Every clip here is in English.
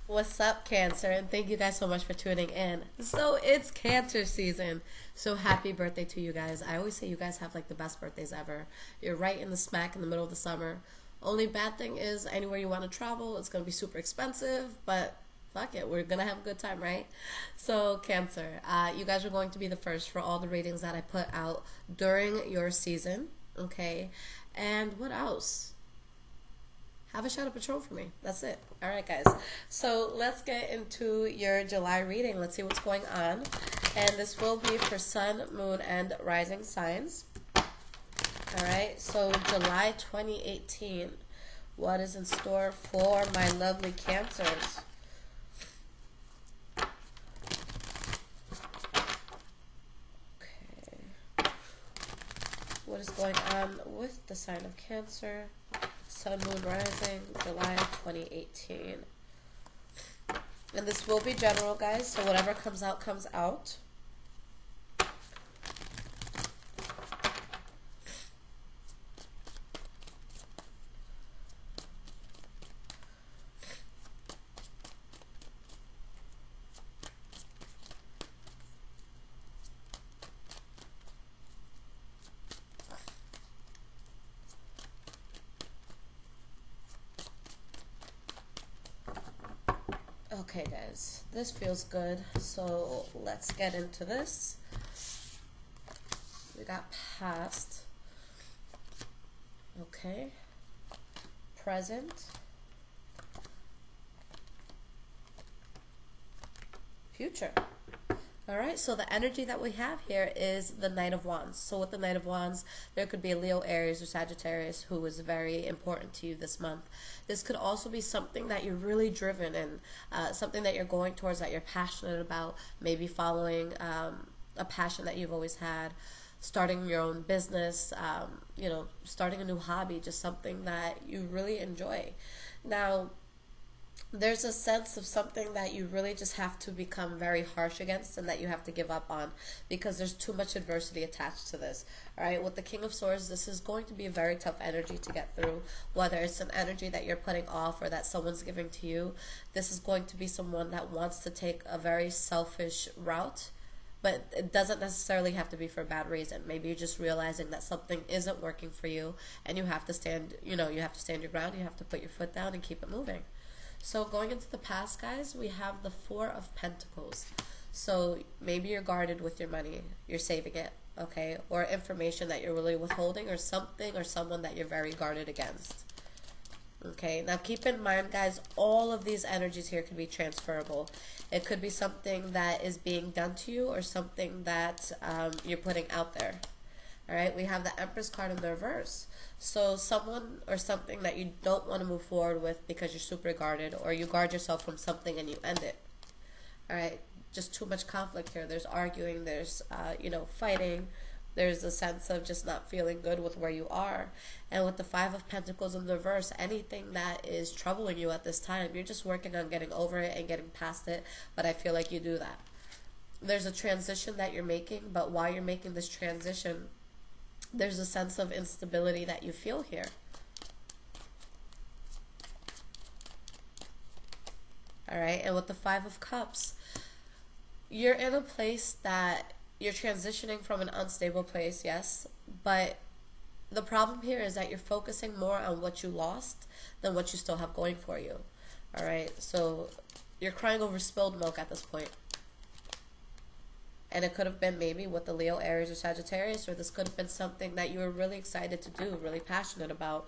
What's up, Cancer? And thank you guys so much for tuning in. So it's Cancer season. So happy birthday to you guys. I always say you guys have like the best birthdays ever. You're right in the smack in the middle of the summer. Only bad thing is anywhere you want to travel, it's going to be super expensive, but fuck it, we're going to have a good time, right? So, Cancer, you guys are going to be the first for all the ratings that I put out during your season, okay? And what else? Have a shot of Patron for me. That's it. All right, guys. So let's get into your July reading. Let's see what's going on. And this will be for Sun, Moon, and Rising signs. All right. So July 2018. What is in store for my lovely Cancers? Okay. What is going on with the sign of Cancer? Sun, Moon, Rising, July 2018. And this will be general, guys, so whatever comes out, comes out. Okay, guys, this feels good, so let's get into this. We got past, okay, present, future. All right, so the energy that we have here is the Knight of Wands. So with the Knight of Wands, there could be a Leo, Aries, or Sagittarius who is very important to you this month. This could also be something that you're really driven in, something that you're going towards, that you're passionate about, maybe following a passion that you've always had, starting your own business, starting a new hobby, just something that you really enjoy. Now, there's a sense of something that you really just have to become very harsh against and that you have to give up on because there's too much adversity attached to this. All right, with the King of Swords, this is going to be a very tough energy to get through, whether it's an energy that you're putting off or that someone's giving to you. This is going to be someone that wants to take a very selfish route, but it doesn't necessarily have to be for a bad reason. Maybe you're just realizing that something isn't working for you and you have to stand, you have to stand your ground, you have to put your foot down and keep it moving. So going into the past, guys, we have the Four of Pentacles. So maybe you're guarded with your money. You're saving it, okay? Or information that you're really withholding or something or someone that you're very guarded against. Okay, now keep in mind, guys, all of these energies here can be transferable. It could be something that is being done to you or something that you're putting out there. All right, we have the Empress card in the reverse. So someone or something that you don't want to move forward with because you're super guarded, or you guard yourself from something and you end it. All right, just too much conflict here. There's arguing, there's, fighting. There's a sense of just not feeling good with where you are. And with the Five of Pentacles in the reverse, anything that is troubling you at this time, you're just working on getting over it and getting past it. But I feel like you do that. There's a transition that you're making, but while you're making this transition, there's a sense of instability that you feel here. All right, and with the Five of Cups, you're in a place that you're transitioning from an unstable place, yes, but the problem here is that you're focusing more on what you lost than what you still have going for you. All right, so you're crying over spilled milk at this point. And it could have been maybe with the Leo, Aries, or Sagittarius, or this could have been something that you were really excited to do, really passionate about.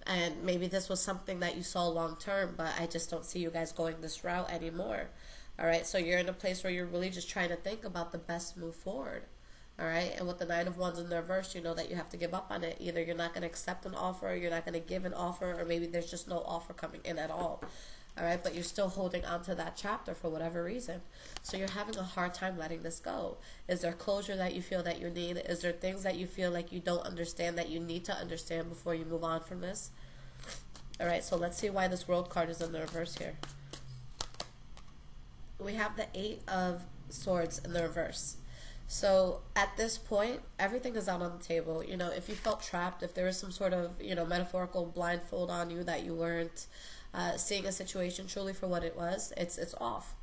And maybe this was something that you saw long term, but I just don't see you guys going this route anymore. All right, so you're in a place where you're really just trying to think about the best move forward. All right, and with the Nine of Wands in the reverse, you know that you have to give up on it. Either you're not going to accept an offer, or you're not going to give an offer, or maybe there's just no offer coming in at all. All right, but you're still holding on to that chapter for whatever reason. So you're having a hard time letting this go. Is there closure that you feel that you need? Is there things that you feel like you don't understand that you need to understand before you move on from this? All right, so let's see why this World card is in the reverse here. We have the Eight of Swords in the reverse. So at this point, everything is out on the table. If you felt trapped, if there was some sort of, metaphorical blindfold on you that you weren't seeing a situation truly for what it was, it's off.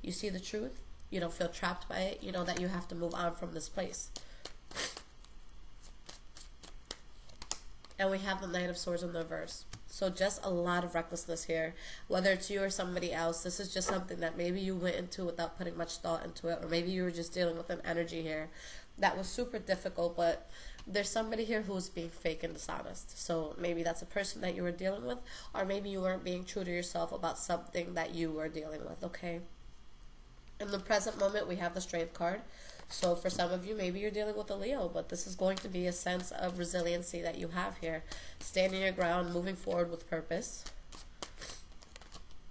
You see the truth, you don't feel trapped by it, you know that you have to move on from this place. And we have the Knight of Swords in the reverse. So just a lot of recklessness here. Whether it's you or somebody else, this is just something that maybe you went into without putting much thought into it. Or maybe you were just dealing with an energy here that was super difficult. But there's somebody here who's being fake and dishonest. So maybe that's a person that you were dealing with. Or maybe you weren't being true to yourself about something that you were dealing with, okay? In the present moment, we have the Strength card. So for some of you, maybe you're dealing with a Leo, but this is going to be a sense of resiliency that you have here. Standing your ground, moving forward with purpose.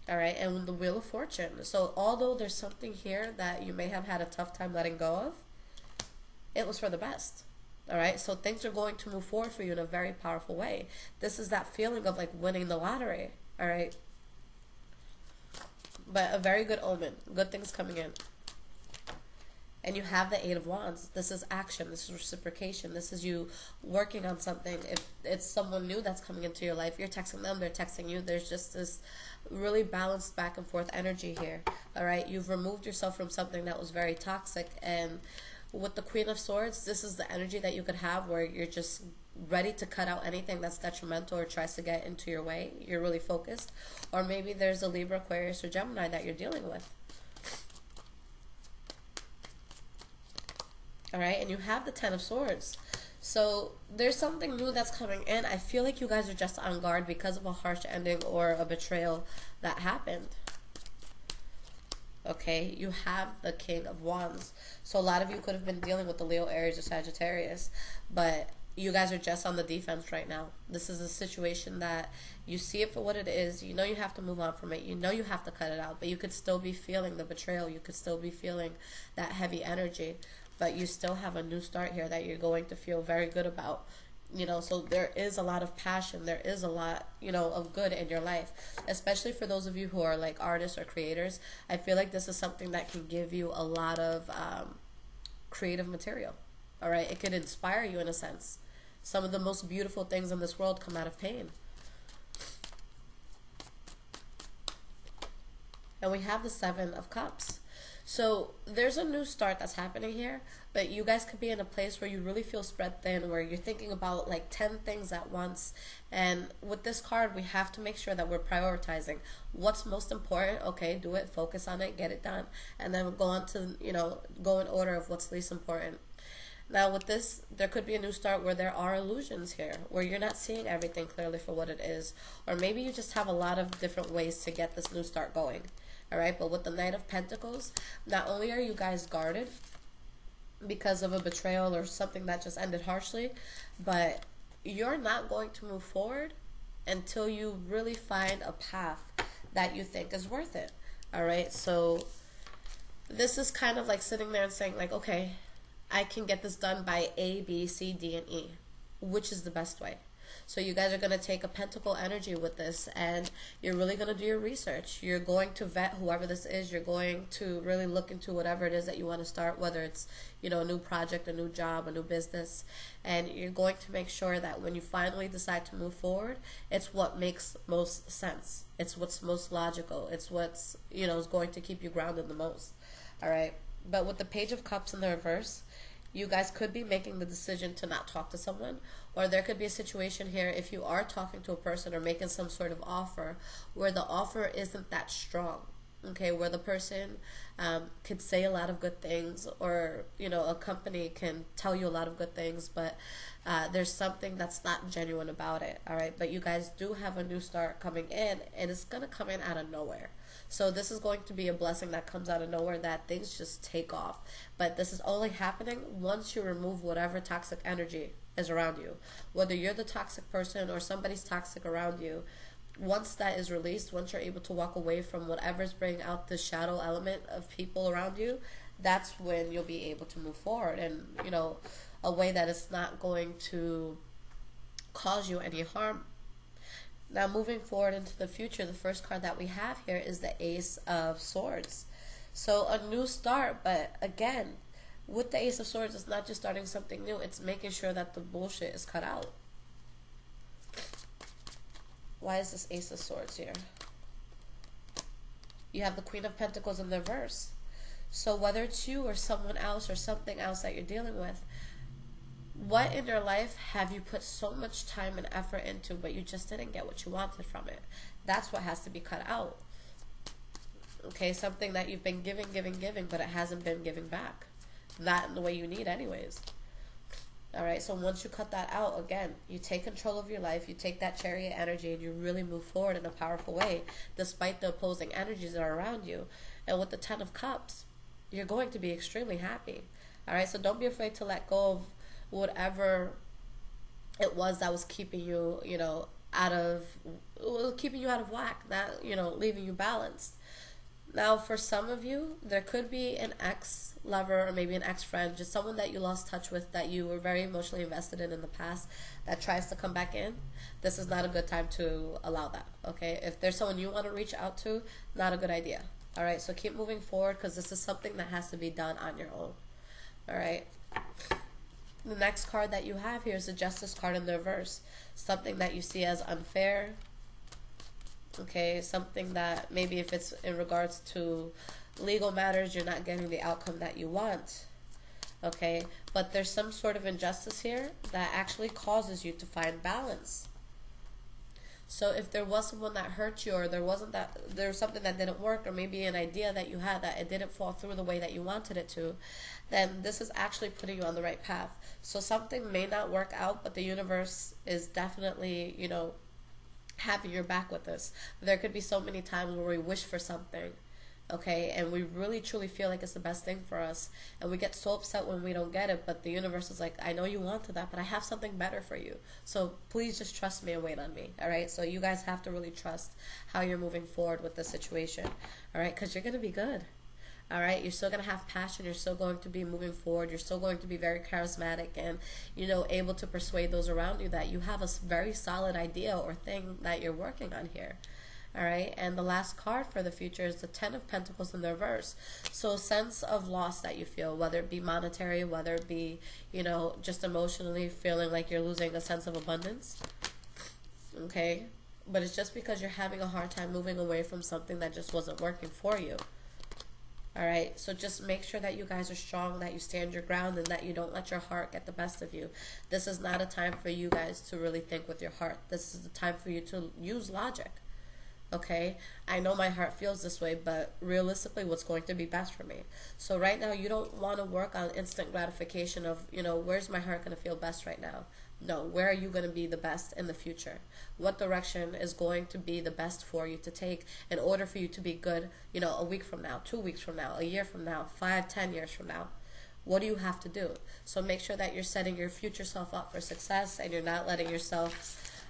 All right, and the Wheel of Fortune. So although there's something here that you may have had a tough time letting go of, it was for the best. All right, so things are going to move forward for you in a very powerful way. This is that feeling of like winning the lottery. All right, but a very good omen. Good things coming in. And you have the Eight of Wands. This is action. This is reciprocation. This is you working on something. If it's someone new that's coming into your life, you're texting them, they're texting you. There's just this really balanced back and forth energy here. All right? You've removed yourself from something that was very toxic. And with the Queen of Swords, this is the energy that you could have where you're just ready to cut out anything that's detrimental or tries to get into your way. You're really focused. Or maybe there's a Libra, Aquarius, or Gemini that you're dealing with. All right, and you have the Ten of Swords. So there's something new that's coming in. I feel like you guys are just on guard because of a harsh ending or a betrayal that happened. Okay, you have the King of Wands. So a lot of you could have been dealing with the Leo, Aries, or Sagittarius, but you guys are just on the defense right now. This is a situation that you see it for what it is. You know you have to move on from it. You know you have to cut it out, but you could still be feeling the betrayal. You could still be feeling that heavy energy. But you still have a new start here that you're going to feel very good about. You know, so there is a lot of passion. There is a lot, you know, of good in your life. Especially for those of you who are like artists or creators. I feel like this is something that can give you a lot of creative material. All right? It could inspire you in a sense. Some of the most beautiful things in this world come out of pain. And we have the Seven of Cups. So there's a new start that's happening here, but you guys could be in a place where you really feel spread thin, where you're thinking about like 10 things at once. And with this card, we have to make sure that we're prioritizing what's most important. Okay, do it, focus on it, get it done. And then we'll go on to, you know, go in order of what's least important. Now with this, there could be a new start where there are illusions here, where you're not seeing everything clearly for what it is. Or maybe you just have a lot of different ways to get this new start going. All right, but with the Knight of Pentacles, not only are you guys guarded because of a betrayal or something that just ended harshly, but you're not going to move forward until you really find a path that you think is worth it. All right, so this is kind of like sitting there and saying like, okay, I can get this done by A, B, C, D, and E. Which is the best way? So you guys are going to take a pentacle energy with this, and you're really going to do your research. You're going to vet whoever this is. You're going to really look into whatever it is that you want to start, whether it's, you know, a new project, a new job, a new business. And you're going to make sure that when you finally decide to move forward, it's what makes most sense. It's what's most logical. It's what's, you know, is going to keep you grounded the most. All right. But with the Page of Cups in the reverse, you guys could be making the decision to not talk to someone, or there could be a situation here if you are talking to a person or making some sort of offer where the offer isn't that strong, okay, where the person could say a lot of good things, or, you know, a company can tell you a lot of good things, but there's something that's not genuine about it, all right? But you guys do have a new start coming in, and it's going to come in out of nowhere. So this is going to be a blessing that comes out of nowhere, that things just take off. But this is only happening once you remove whatever toxic energy is around you. Whether you're the toxic person or somebody's toxic around you, once that is released, once you're able to walk away from whatever's bringing out the shadow element of people around you, that's when you'll be able to move forward in, you know, a way that is not going to cause you any harm. Now, moving forward into the future, the first card that we have here is the Ace of Swords. So a new start, but again, with the Ace of Swords, it's not just starting something new, it's making sure that the bullshit is cut out. Why is this Ace of Swords here? You have the Queen of Pentacles in the reverse. So whether it's you or someone else or something else that you're dealing with, what in your life have you put so much time and effort into, but you just didn't get what you wanted from it? That's what has to be cut out. Okay, something that you've been giving, but it hasn't been giving back. Not in the way you need anyways. Alright, so once you cut that out, again, you take control of your life, you take that Chariot energy, and you really move forward in a powerful way, despite the opposing energies that are around you. And with the Ten of Cups, you're going to be extremely happy. Alright, so don't be afraid to let go of whatever it was that was keeping you, out of whack, not, leaving you balanced. Now, for some of you, there could be an ex-lover or maybe an ex-friend, just someone that you lost touch with that you were very emotionally invested in the past that tries to come back in. This is not a good time to allow that, okay? If there's someone you want to reach out to, not a good idea, all right? So keep moving forward because this is something that has to be done on your own, all right? The next card that you have here is the Justice card in the reverse, something that you see as unfair. Okay, something that maybe if it's in regards to legal matters, you're not getting the outcome that you want. Okay, but there's some sort of injustice here that actually causes you to find balance. So if there was someone that hurt you, or there was something that didn't work, or maybe an idea that you had that it didn't fall through the way that you wanted it to, then this is actually putting you on the right path. So something may not work out, but the universe is definitely, having your back with this. There could be so many times where we wish for something, okay, and we really truly feel like it's the best thing for us, and we get so upset when we don't get it, but the universe is like, I know you wanted that, but I have something better for you, so please just trust me and wait on me. All right, so you guys have to really trust how you're moving forward with this situation, all right, because you're going to be good. All right, you're still going to have passion, you're still going to be moving forward, you're still going to be very charismatic and, able to persuade those around you that you have a very solid idea or thing that you're working on here. All right, and the last card for the future is the Ten of Pentacles in the reverse. So a sense of loss that you feel, whether it be monetary, whether it be, just emotionally feeling like you're losing a sense of abundance. Okay, but it's just because you're having a hard time moving away from something that just wasn't working for you. All right, so just make sure that you guys are strong, that you stand your ground, and that you don't let your heart get the best of you. This is not a time for you guys to really think with your heart. This is the time for you to use logic, okay? I know my heart feels this way, but realistically, what's going to be best for me? So right now, you don't want to work on instant gratification of, where's my heart going to feel best right now? No, where are you going to be the best in the future? What direction is going to be the best for you to take in order for you to be good, a week from now, 2 weeks from now, a year from now, 5, 10 years from now? What do you have to do? So make sure that you're setting your future self up for success and you're not letting yourself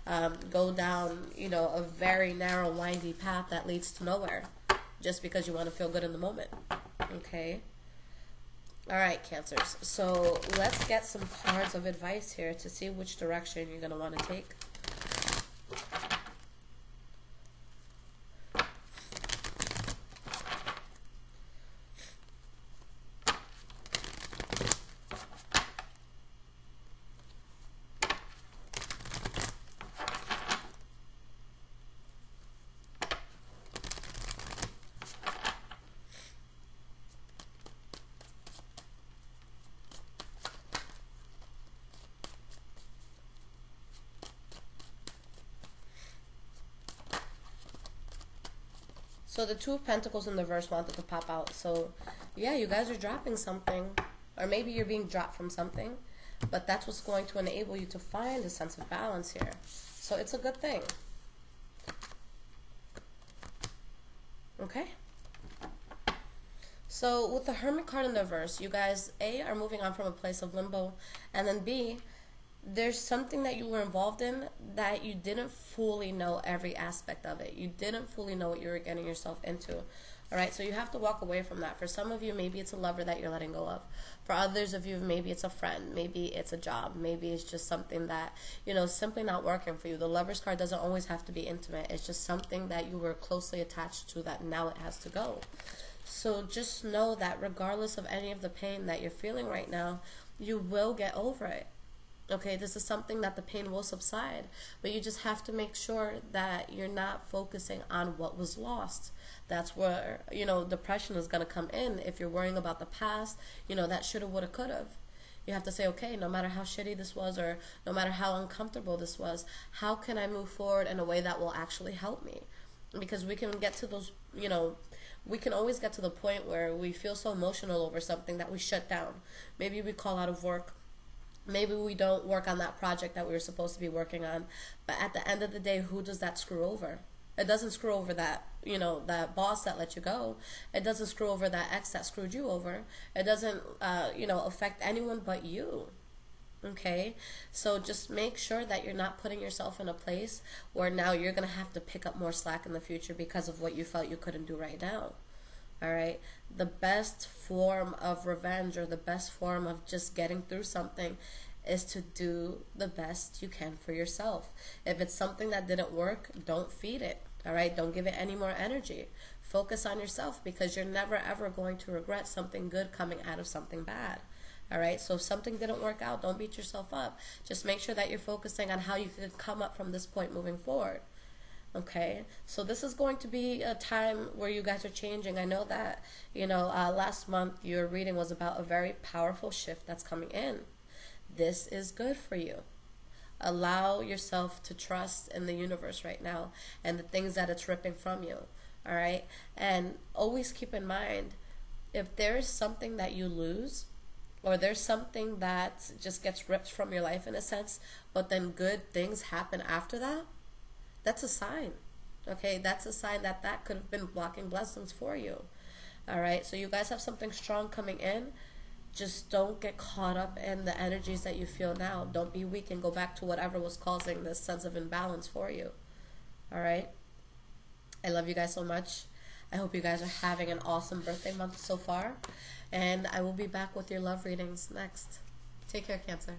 go down, a very narrow, windy path that leads to nowhere just because you want to feel good in the moment, okay? All right, Cancers. So let's get some cards of advice here to see which direction you're going to want to take. So the Two of Pentacles in the reverse wanted to pop out. So yeah, you guys are dropping something, or maybe you're being dropped from something, but that's what's going to enable you to find a sense of balance here. So it's a good thing. Okay? So with the Hermit card in the reverse, you guys, A, are moving on from a place of limbo, and then B, there's something that you were involved in that you didn't fully know every aspect of it. You didn't fully know what you were getting yourself into. All right, so you have to walk away from that. For some of you, maybe it's a lover that you're letting go of. For others of you, maybe it's a friend. Maybe it's a job. Maybe it's just something that, simply not working for you. The Lover's card doesn't always have to be intimate. It's just something that you were closely attached to that now it has to go. So just know that regardless of any of the pain that you're feeling right now, you will get over it. Okay, this is something that the pain will subside, but you just have to make sure that you're not focusing on what was lost. That's where, depression is going to come in. If you're worrying about the past, that shoulda, woulda, coulda. You have to say, okay, no matter how shitty this was, or no matter how uncomfortable this was, how can I move forward in a way that will actually help me? Because we can get to those, we can always get to the point where we feel so emotional over something that we shut down. Maybe we call out of work. Maybe we don't work on that project that we were supposed to be working on. But at the end of the day, who does that screw over? It doesn't screw over that, that boss that let you go. It doesn't screw over that ex that screwed you over. It doesn't, affect anyone but you. Okay? So just make sure that you're not putting yourself in a place where now you're going to have to pick up more slack in the future because of what you felt you couldn't do right now. All right? The best form of revenge, or the best form of just getting through something, is to do the best you can for yourself. If it's something that didn't work, don't feed it. All right? Don't give it any more energy. Focus on yourself, because you're never ever going to regret something good coming out of something bad. All right? So if something didn't work out, don't beat yourself up. Just make sure that you're focusing on how you can come up from this point moving forward. Okay, so this is going to be a time where you guys are changing. I know that, last month your reading was about a very powerful shift that's coming in. This is good for you. Allow yourself to trust in the universe right now and the things that it's ripping from you. All right, and always keep in mind, if there's something that you lose, or there's something that just gets ripped from your life in a sense, but then good things happen after that, that's a sign. Okay, that's a sign that could have been blocking blessings for you. All right, so you guys have something strong coming in. Just don't get caught up in the energies that you feel now. Don't be weak and go back to whatever was causing this sense of imbalance for you. All right, I love you guys so much. I hope you guys are having an awesome birthday month so far, and I will be back with your love readings next. Take care, Cancer.